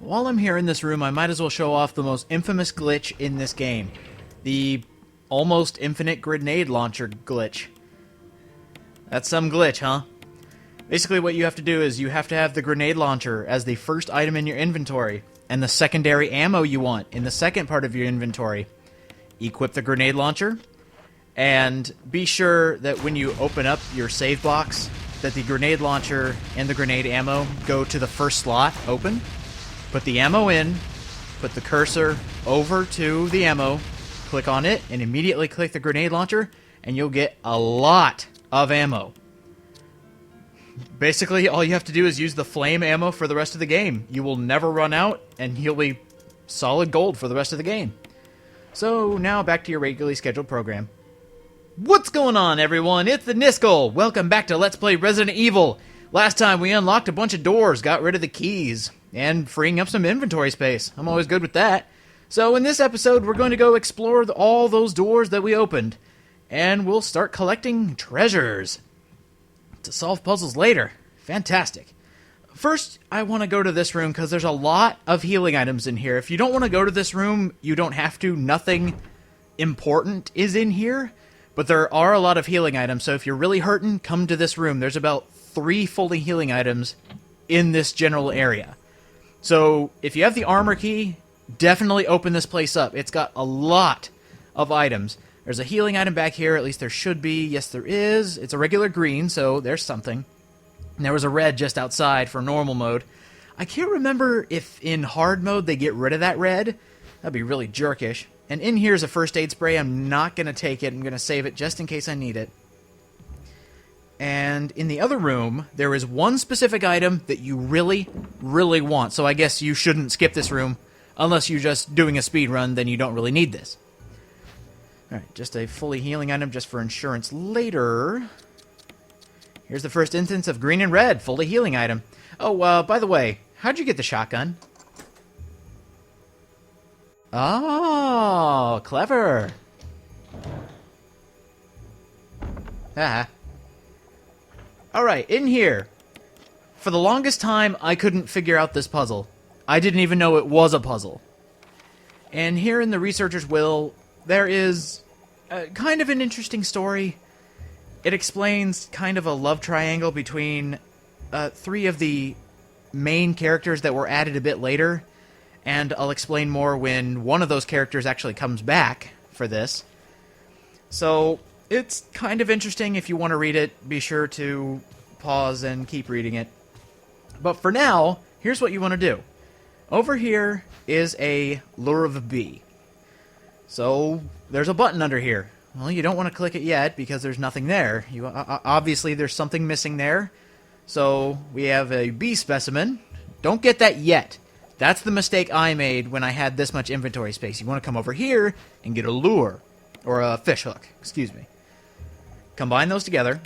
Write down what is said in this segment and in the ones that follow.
While I'm here in this room, I might as well show off the most infamous glitch in this game. The almost infinite grenade launcher glitch. That's some glitch, huh? Basically what you have to do is you have to have the grenade launcher as the first item in your inventory, and the secondary ammo you want in the second part of your inventory. Equip the grenade launcher, and be sure that when you open up your save box, that the grenade launcher and the grenade ammo go to the first slot open. Put the ammo in, put the cursor over to the ammo, click on it, and immediately click the grenade launcher, and you'll get a lot of ammo. Basically, all you have to do is use the flame ammo for the rest of the game. You will never run out, and you'll be solid gold for the rest of the game. So, now back to your regularly scheduled program. What's going on, everyone? It's the Niskel! Welcome back to Let's Play Resident Evil! Last time we unlocked a bunch of doors, got rid of the keys, and freeing up some inventory space. I'm always good with that. So in this episode, we're going to go explore all those doors that we opened, and we'll start collecting treasures to solve puzzles later. Fantastic. First, I want to go to this room because there's a lot of healing items in here. If you don't want to go to this room, you don't have to. Nothing important is in here, but there are a lot of healing items, so if you're really hurting, come to this room. There's about 3 fully healing items in this general area. So, if you have the armor key, definitely open this place up. It's got a lot of items. There's a healing item back here, at least there should be. Yes, there is. It's a regular green, so there's something. And there was a red just outside for normal mode. I can't remember if in hard mode they get rid of that red. That'd be really jerkish. And in here's a first aid spray. I'm not going to take it. I'm going to save it just in case I need it. And in the other room, there is one specific item that you really, really want. So I guess you shouldn't skip this room. Unless you're just doing a speed run, then you don't really need this. Alright, just a fully healing item just for insurance later. Here's the first instance of green and red, fully healing item. Oh, by the way, how'd you get the shotgun? Oh, clever. Haha. Alright, in here. For the longest time, I couldn't figure out this puzzle. I didn't even know it was a puzzle. And here in the Researcher's Will, there is kind of an interesting story. It explains kind of a love triangle between 3 of the main characters that were added a bit later. And I'll explain more when one of those characters actually comes back for this. So, it's kind of interesting. If you want to read it, be sure to pause and keep reading it. But for now, here's what you want to do. Over here is a lure of a bee. So, there's a button under here. Well, you don't want to click it yet because there's nothing there. Obviously, there's something missing there. So, we have a bee specimen. Don't get that yet. That's the mistake I made when I had this much inventory space. You want to come over here and get a lure. Or a fish hook, excuse me. Combine those together.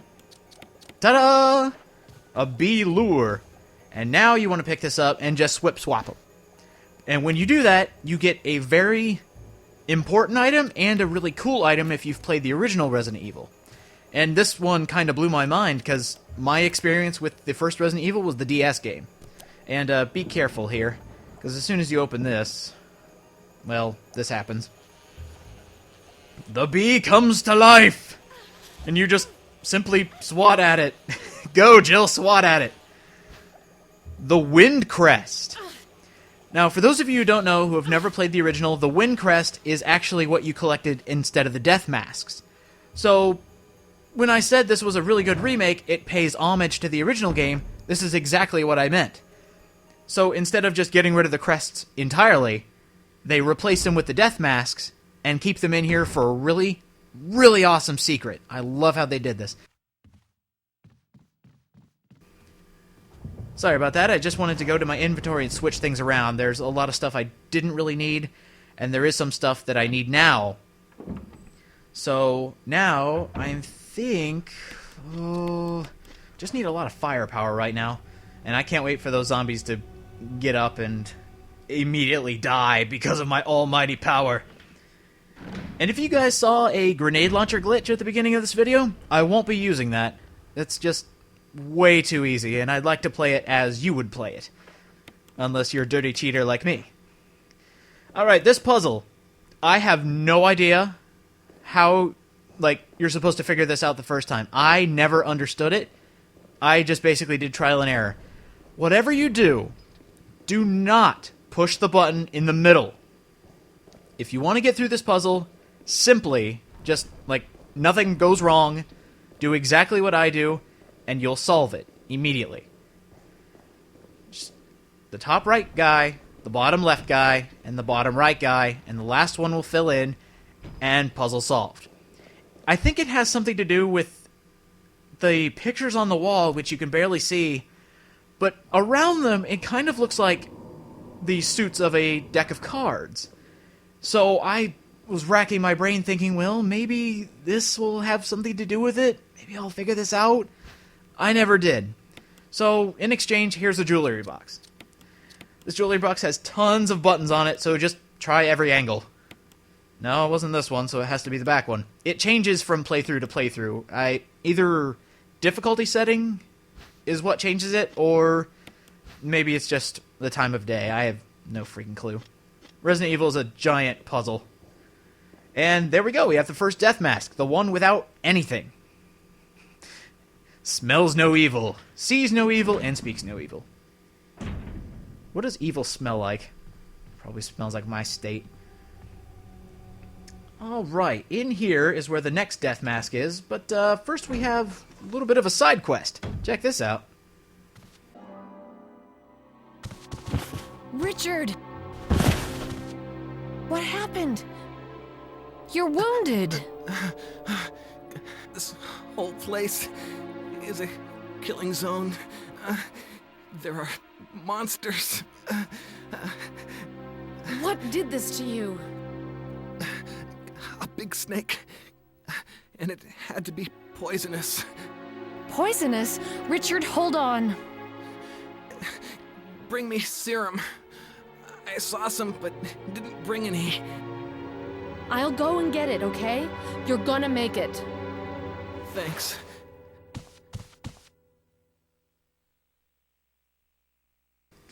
Ta-da! A bee lure. And now you want to pick this up and just swap them. And when you do that, you get a very important item and a really cool item if you've played the original Resident Evil. And this one kind of blew my mind because my experience with the first Resident Evil was the DS game. And be careful here, because as soon as you open this, well, this happens. The bee comes to life! And you just simply swat at it. Go, Jill, swat at it. The Wind Crest. Now, for those of you who don't know, who have never played the original, the Wind Crest is actually what you collected instead of the death masks. So, when I said this was a really good remake, it pays homage to the original game, this is exactly what I meant. So, instead of just getting rid of the crests entirely, they replace them with the death masks and keep them in here for a really, really awesome secret. I love how they did this. Sorry about that, I just wanted to go to my inventory and switch things around. There's a lot of stuff I didn't really need, and there is some stuff that I need now. So, now, I think... just need a lot of firepower right now. And I can't wait for those zombies to get up and immediately die because of my almighty power. And if you guys saw a grenade launcher glitch at the beginning of this video, I won't be using that. It's just way too easy, and I'd like to play it as you would play it. Unless you're a dirty cheater like me. Alright, this puzzle. I have no idea how, like, you're supposed to figure this out the first time. I never understood it. I just basically did trial and error. Whatever you do, do not push the button in the middle. If you want to get through this puzzle, simply, just, like, nothing goes wrong, do exactly what I do, and you'll solve it immediately. Just the top right guy, the bottom left guy, and the bottom right guy, and the last one will fill in, and puzzle solved. I think it has something to do with the pictures on the wall, which you can barely see, but around them, it kind of looks like the suits of a deck of cards. So I was racking my brain thinking, well, maybe this will have something to do with it. Maybe I'll figure this out. I never did. So, in exchange, here's a jewelry box. This jewelry box has tons of buttons on it, so just try every angle. No, it wasn't this one, so it has to be the back one. It changes from playthrough to playthrough. Either difficulty setting is what changes it, or maybe it's just the time of day. I have no freaking clue. Resident Evil is a giant puzzle. And there we go, we have the first death mask, the one without anything. Smells no evil, sees no evil, and speaks no evil. What does evil smell like? Probably smells like my state. Alright, in here is where the next death mask is, but first we have a little bit of a side quest. Check this out. Richard! What happened? You're wounded. This whole place is a killing zone. There are monsters. What did this to you? A big snake. And it had to be poisonous. Poisonous? Richard, hold on. Bring me serum. I saw some, but didn't bring any. I'll go and get it, okay? You're gonna make it. Thanks.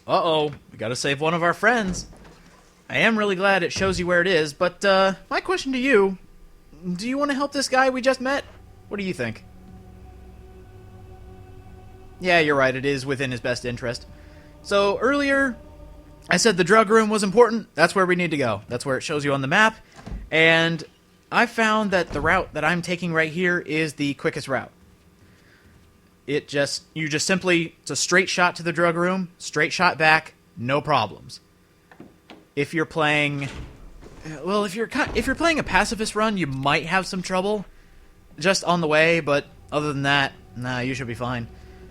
Uh-oh, we gotta save one of our friends. I am really glad it shows you where it is, but my question to you, do you want to help this guy we just met? What do you think? Yeah, you're right, it is within his best interest. So, earlier, I said the drug room was important. That's where we need to go. That's where it shows you on the map. And I found that the route that I'm taking right here is the quickest route. You just simply, it's a straight shot to the drug room, straight shot back, no problems. If you're playing, well, if you're playing a pacifist run, you might have some trouble just on the way, but other than that, nah, you should be fine.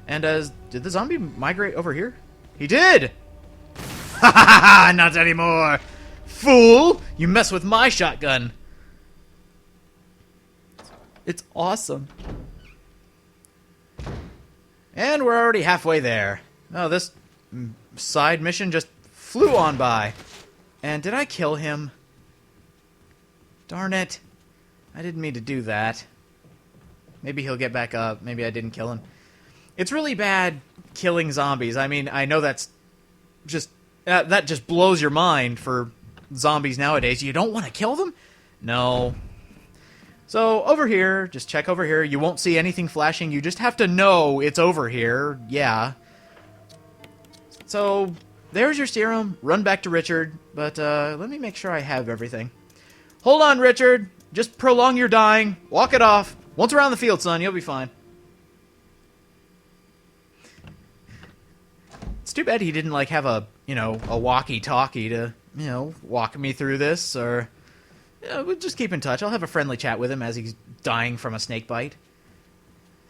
And did the zombie migrate over here? He did! Ha ha ha! Not anymore! Fool! You mess with my shotgun! It's awesome. And we're already halfway there. Oh, this side mission just flew on by. And did I kill him? Darn it. I didn't mean to do that. Maybe he'll get back up. Maybe I didn't kill him. It's really bad killing zombies. I mean, I know that's just... that just blows your mind for zombies nowadays. You don't want to kill them? No. So, over here, just check over here. You won't see anything flashing. You just have to know it's over here. Yeah. So, there's your serum. Run back to Richard. But, let me make sure I have everything. Hold on, Richard. Just prolong your dying. Walk it off. Once around the field, son, you'll be fine. It's too bad he didn't, like, have a, a walkie-talkie to, walk me through this, or... we'll just keep in touch. I'll have a friendly chat with him as he's dying from a snake bite.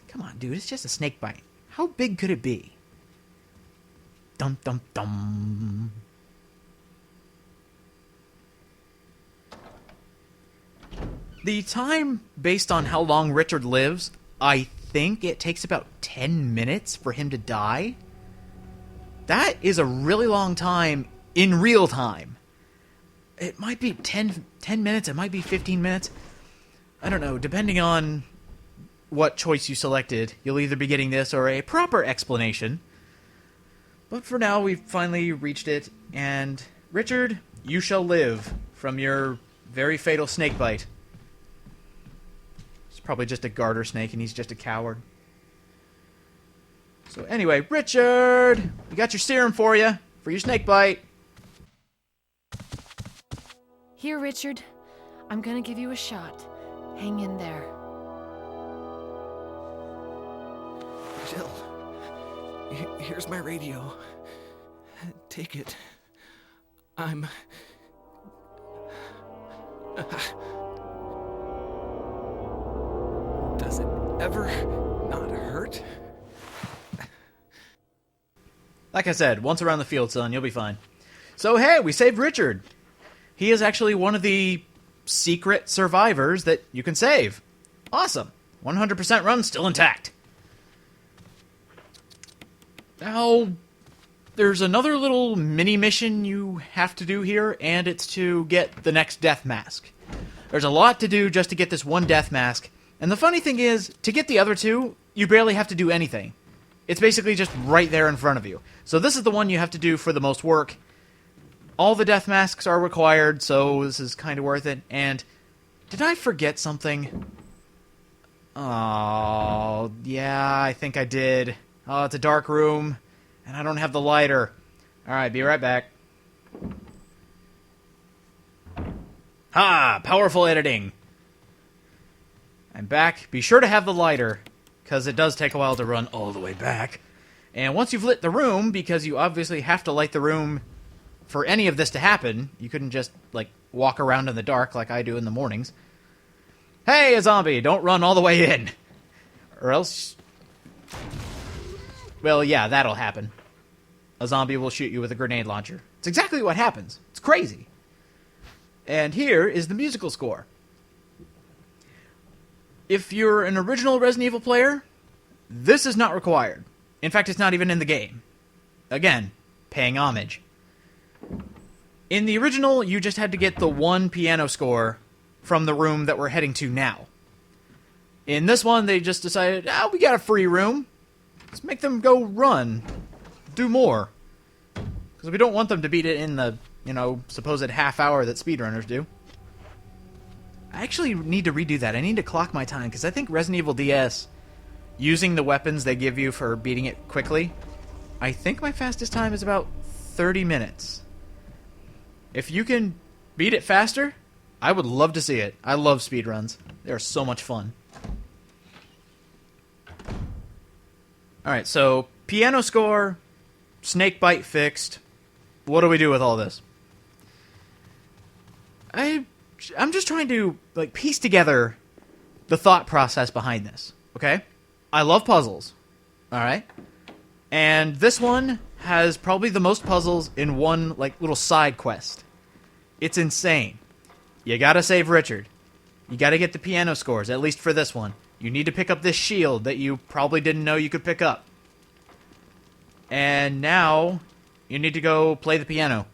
Come on, dude. It's just a snake bite. How big could it be? Dum dum dum. The time based on how long Richard lives, I think it takes about 10 minutes for him to die. That is a really long time in real time. It might be 10 minutes, it might be 15 minutes. I don't know, depending on what choice you selected, you'll either be getting this or a proper explanation. But for now, we've finally reached it, and Richard, you shall live from your very fatal snake bite. It's probably just a garter snake, and he's just a coward. So anyway, Richard, we got your serum for you, for your snake bite. Here, Richard. I'm gonna give you a shot. Hang in there. Jill, here's my radio. Take it. I'm... Does it ever not hurt? Like I said, once around the field, son, you'll be fine. So hey, we saved Richard. He is actually one of the secret survivors that you can save. Awesome. 100% run still intact. Now, there's another little mini mission you have to do here, and it's to get the next death mask. There's a lot to do just to get this one death mask, and the funny thing is, to get the other two, you barely have to do anything. It's basically just right there in front of you. So this is the one you have to do for the most work. All the death masks are required, so this is kind of worth it. And did I forget something? Oh, yeah, I think I did. Oh, it's a dark room, and I don't have the lighter. Alright, be right back. Ha! Powerful editing. I'm back. Be sure to have the lighter, because it does take a while to run all the way back. And once you've lit the room, because you obviously have to light the room for any of this to happen, you couldn't just, like, walk around in the dark like I do in the mornings. Hey, a zombie, don't run all the way in. Or else... Well, yeah, that'll happen. A zombie will shoot you with a grenade launcher. It's exactly what happens. It's crazy. And here is the musical score. If you're an original Resident Evil player, this is not required. In fact, it's not even in the game. Again, paying homage. In the original, you just had to get the one piano score from the room that we're heading to now. In this one, they just decided, we got a free room. Let's make them go run. Do more. Because we don't want them to beat it in the, supposed half hour that speedrunners do. I actually need to redo that. I need to clock my time, because I think Resident Evil DS, using the weapons they give you for beating it quickly, I think my fastest time is about 30 minutes. If you can beat it faster, I would love to see it. I love speedruns. They're so much fun. Alright, so piano score, snake bite fixed. What do we do with all this? I'm just trying to piece together the thought process behind this, okay? I love puzzles, alright? And this one has probably the most puzzles in one little side quest. It's insane. You gotta save Richard. You gotta get the piano scores, at least for this one. You need to pick up this shield that you probably didn't know you could pick up. And now, you need to go play the piano.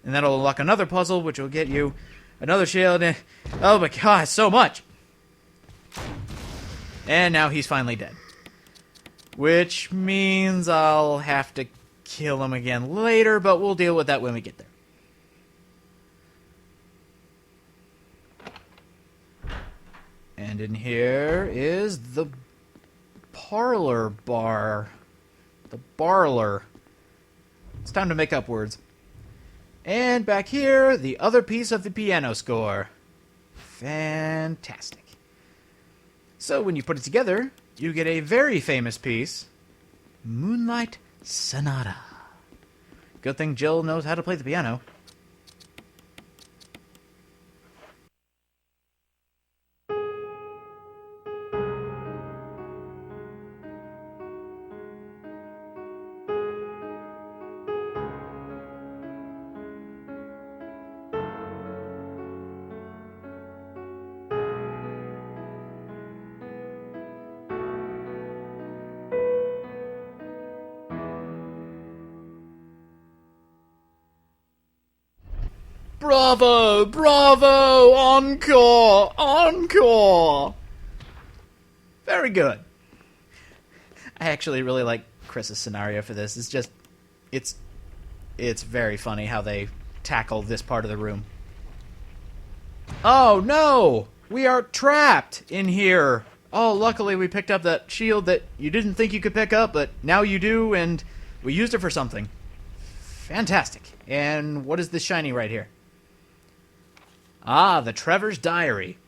And that'll unlock another puzzle, which will get you another shield. And, oh my god, so much! And now he's finally dead. Which means I'll have to kill him again later, but we'll deal with that when we get there. And in here is the parlor bar. The barler. It's time to make up words. And back here, the other piece of the piano score. Fantastic. So when you put it together, you get a very famous piece, Moonlight Sonata. Good thing Jill knows how to play the piano. Bravo! Bravo! Encore! Encore! Very good. I actually really like Chris's scenario for this. It's just, it's very funny how they tackle this part of the room. Oh no! We are trapped in here! Oh, luckily we picked up that shield that you didn't think you could pick up, but now you do, and we used it for something. Fantastic. And what is this shiny right here? Ah, the Trevor's Diary.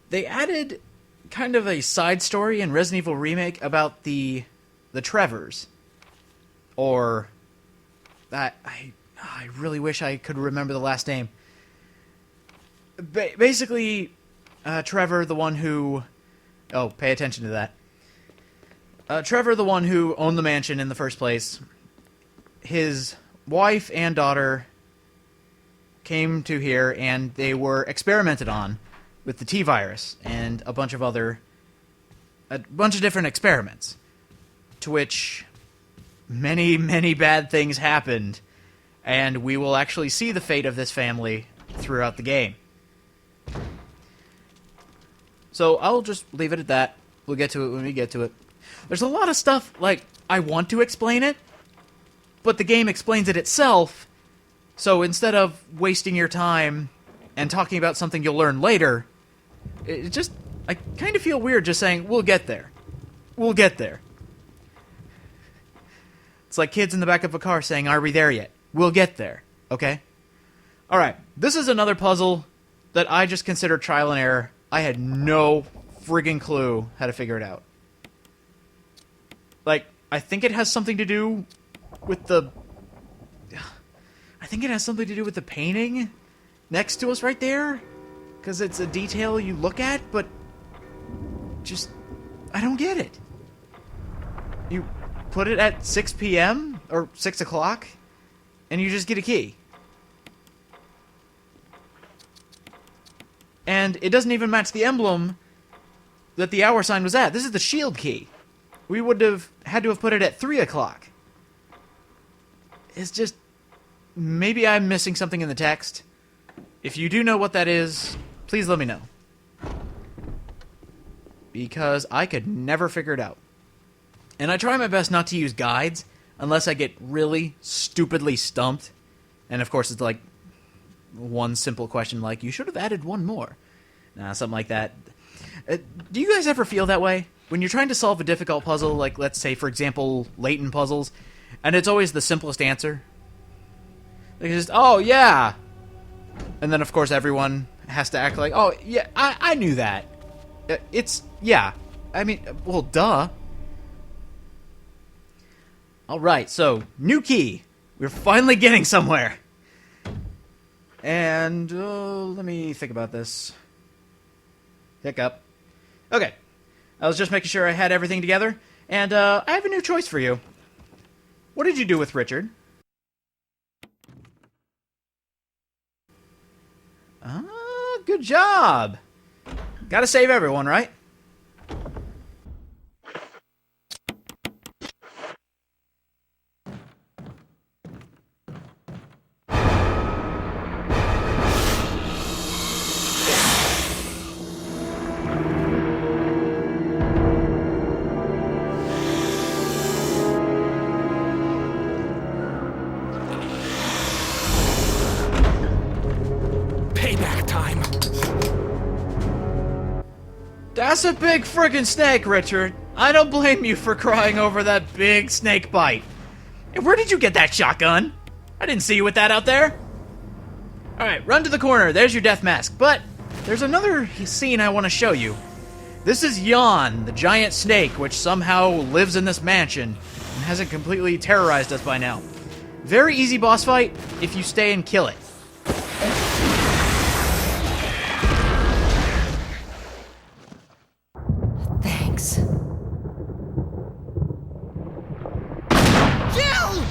They added kind of a side story in Resident Evil Remake about the Trevors. Or that I really wish I could remember the last name. Basically, Trevor, the one who... Oh, pay attention to that. Trevor, the one who owned the mansion in the first place, his wife and daughter came to here, and they were experimented on with the T-virus and a bunch of different experiments, to which many, many bad things happened, and we will actually see the fate of this family throughout the game. So I'll just leave it at that. We'll get to it when we get to it. There's a lot of stuff, like, I want to explain it, but the game explains it itself, so instead of wasting your time and talking about something you'll learn later, I kind of feel weird just saying, we'll get there. We'll get there. It's like kids in the back of a car saying, are we there yet? We'll get there, okay? Alright, this is another puzzle that I just consider trial and error. I had no friggin' clue how to figure it out. Like, I think it has something to do with the... I think it has something to do with the painting next to us right there. Because it's a detail you look at, but... just... I don't get it. You put it at 6 p.m. or 6 o'clock, and you just get a key. And it doesn't even match the emblem that the hour sign was at. This is the shield key. We would have had to have put it at 3 o'clock. It's just... maybe I'm missing something in the text. If you do know what that is, please let me know. Because I could never figure it out. And I try my best not to use guides unless I get really stupidly stumped. And of course it's like one simple question like, you should have added one more. Something like that. Do you guys ever feel that way? When you're trying to solve a difficult puzzle, like let's say for example Layton puzzles, and it's always the simplest answer? They just, oh yeah! And then of course everyone has to act like, oh yeah, I knew that. It's, yeah. I mean, well, duh. Alright, so, new key. We're finally getting somewhere. And, let me think about this. Hiccup. Okay. I was just making sure I had everything together. And, I have a new choice for you. What did you do with Richard? Ah, good job. Gotta save everyone, right? Payback time. That's a big friggin' snake, Richard. I don't blame you for crying over that big snake bite. And where did you get that shotgun? I didn't see you with that out there. Alright, run to the corner. There's your death mask. But there's another scene I want to show you. This is Jan, the giant snake, which somehow lives in this mansion and hasn't completely terrorized us by now. Very easy boss fight if you stay and kill it. Thanks. Kill!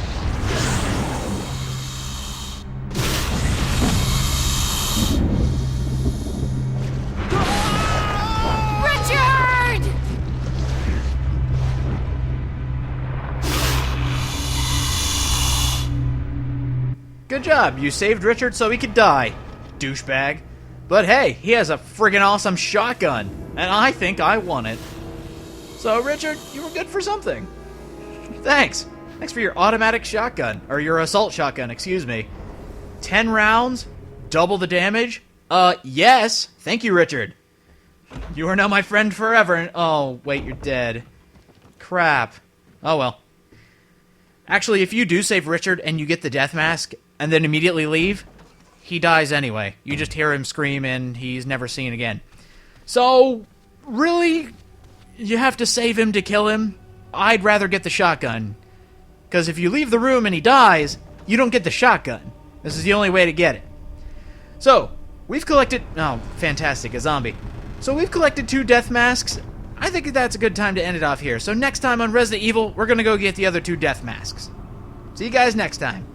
Richard! Good job, you saved Richard so he could die, douchebag. But hey, he has a friggin' awesome shotgun, and I think I won it. So Richard, you were good for something. Thanks. Thanks for your automatic shotgun. Or your assault shotgun, excuse me. 10 rounds? Double the damage? Yes. Thank you, Richard. You are now my friend forever and... Oh, wait, you're dead. Crap. Oh, well. Actually, if you do save Richard and you get the death mask and then immediately leave, he dies anyway. You just hear him scream and he's never seen again. So, really, you have to save him to kill him? I'd rather get the shotgun. Because if you leave the room and he dies, you don't get the shotgun. This is the only way to get it. So, we've collected... Oh, fantastic, a zombie. So we've collected 2 death masks. I think that's a good time to end it off here. So next time on Resident Evil, we're going to go get the other 2 death masks. See you guys next time.